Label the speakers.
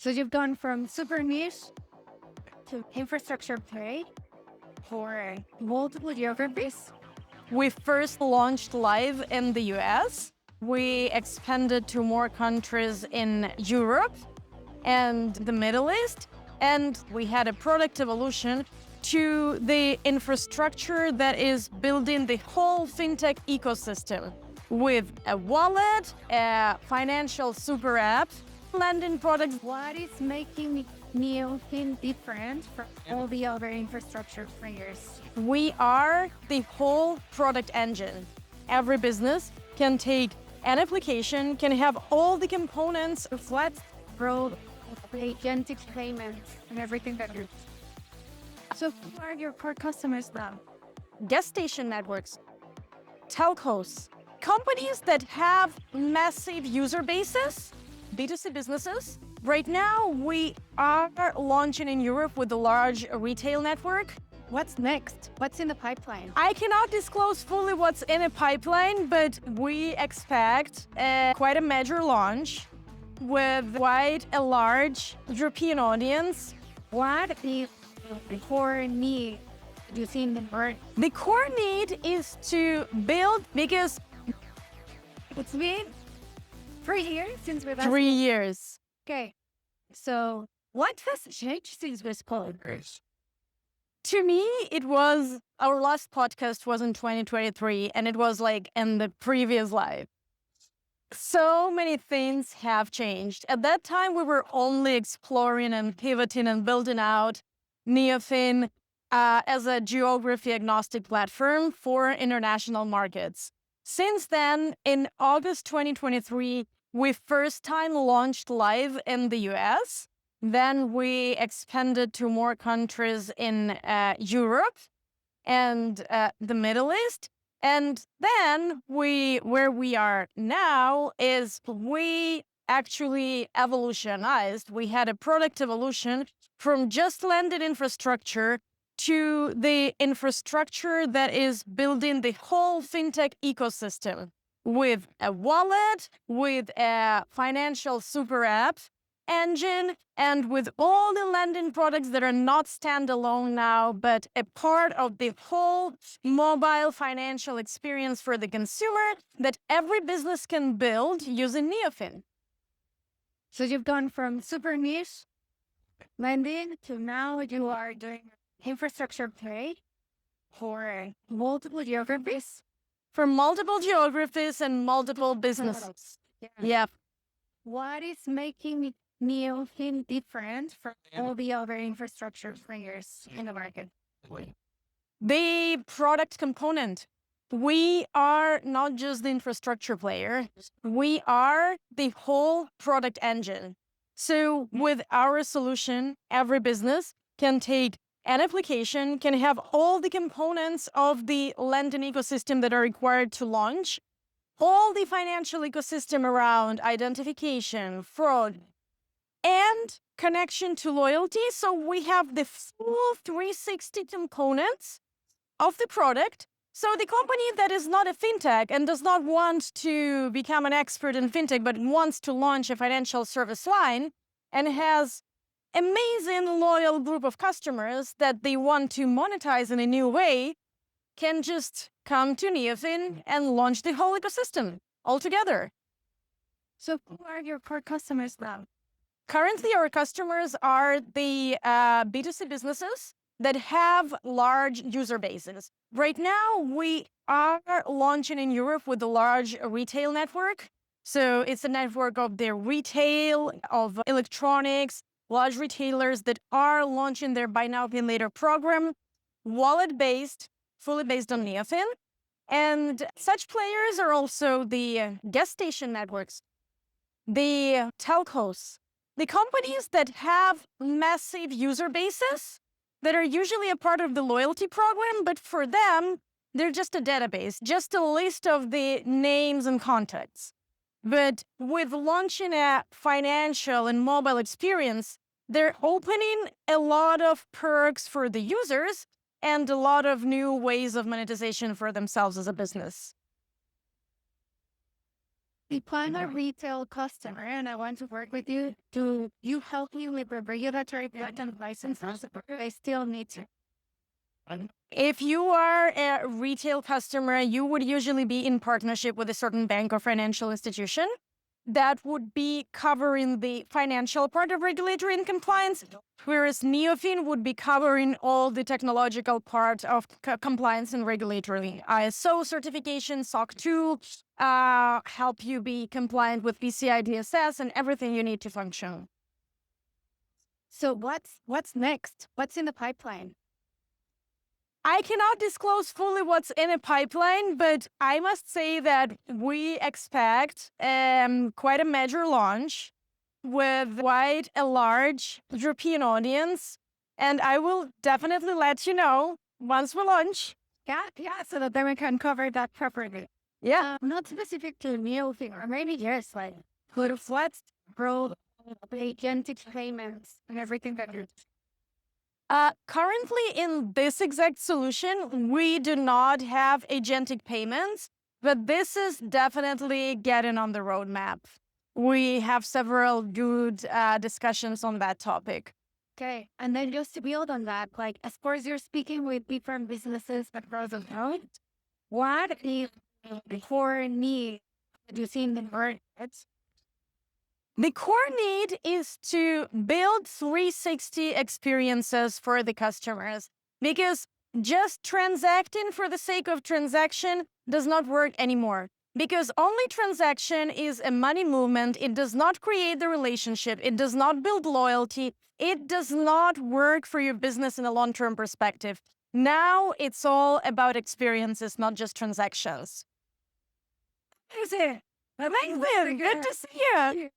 Speaker 1: So you've gone from super niche to infrastructure play for multiple geographies.
Speaker 2: We first launched live in the US. We expanded to more countries in Europe and the Middle East. And we had a product evolution to the infrastructure that is building the whole fintech ecosystem with a wallet, a financial super app, lending products.
Speaker 1: What is making Neofin different from all the other infrastructure players?
Speaker 2: We are the whole product engine. Every business can take an application, can have all the components.
Speaker 1: Let's grow agentic payments and everything that you're. So who are your core customers now?
Speaker 2: Gas station networks, telcos, companies that have massive user bases, B2C businesses. Right now, we are launching in Europe with a large retail network.
Speaker 1: What's next? What's in the pipeline?
Speaker 2: I cannot disclose fully what's in a pipeline, but we expect quite a major launch with quite a large European audience.
Speaker 1: What is the core need do you see in the market?
Speaker 2: The core need is to build, because
Speaker 1: It's been 3 years since we've
Speaker 2: 3 years.
Speaker 1: Okay, so what has changed since we spoke?
Speaker 2: To me, it was our last podcast was in 2023, and it was like in the previous life. So many things have changed. At that time, we were only exploring and pivoting and building out Neofin as a geography-agnostic platform for international markets. Since then, in August 2023, we first time launched live in the US. Then we expanded to more countries in Europe and the Middle East. And then where we are now is we actually evolutionized. We had a product evolution from just landed infrastructure to the infrastructure that is building the whole fintech ecosystem with a wallet, with a financial super app engine, and with all the lending products that are not standalone now, but a part of the whole mobile financial experience for the consumer that every business can build using Neofin.
Speaker 1: So you've gone from super niche lending to now you are doing infrastructure play for multiple geographies.
Speaker 2: For multiple geographies and multiple businesses. Yeah.
Speaker 1: What is making Neofin different from all the other infrastructure players in the market?
Speaker 2: The product component. We are not just the infrastructure player, we are the whole product engine. So with our solution, every business can take an application, can have all the components of the lending ecosystem that are required to launch, all the financial ecosystem around identification, fraud, and connection to loyalty. So we have the full 360 components of the product. So the company that is not a fintech and does not want to become an expert in fintech, but wants to launch a financial service line and has amazing loyal group of customers that they want to monetize in a new way, can just come to Neofin and launch the whole ecosystem altogether.
Speaker 1: So who are your core customers now?
Speaker 2: Currently, our customers are the B2C businesses that have large user bases. Right now, we are launching in Europe with a large retail network. So it's a network of the retail, of electronics, large retailers that are launching their Buy Now, Pay Later program, wallet-based, fully based on Neofin. And such players are also the gas station networks, the telcos, the companies that have massive user bases that are usually a part of the loyalty program, but for them, they're just a database, just a list of the names and contacts. But with launching a financial and mobile experience, they're opening a lot of perks for the users and a lot of new ways of monetization for themselves as a business.
Speaker 1: if I'm a retail customer and I want to work with you, do you help me with the regulatory patent licenses? Or I still need to.
Speaker 2: If you are a retail customer, you would usually be in partnership with a certain bank or financial institution that would be covering the financial part of regulatory and compliance, whereas Neofin would be covering all the technological part of compliance and regulatory. ISO certification, SOC 2, help you be compliant with PCI DSS and everything you need to function.
Speaker 1: So what's next? What's in the pipeline?
Speaker 2: I cannot disclose fully what's in a pipeline, but I must say that we expect quite a major launch with quite a large European audience. And I will definitely let you know once we launch.
Speaker 1: Yeah, so that then we can cover that properly.
Speaker 2: Yeah.
Speaker 1: Not specific to Neofin, or maybe yes, like, but what's the role of agentic payments and everything that you're
Speaker 2: Currently, in this exact solution, we do not have agentic payments, but this is definitely getting on the roadmap. We have several good discussions on that topic.
Speaker 1: Okay, and then just to build on that, like, as far as you're speaking with different businesses across the world, what is the core need that you see in the market?
Speaker 2: The core need is to build 360 experiences for the customers, because just transacting for the sake of transaction does not work anymore. Because only transaction is a money movement. It does not create the relationship. It does not build loyalty. It does not work for your business in a long-term perspective. Now it's all about experiences, not just transactions.
Speaker 1: Is it?
Speaker 2: Amazing. Good to see you.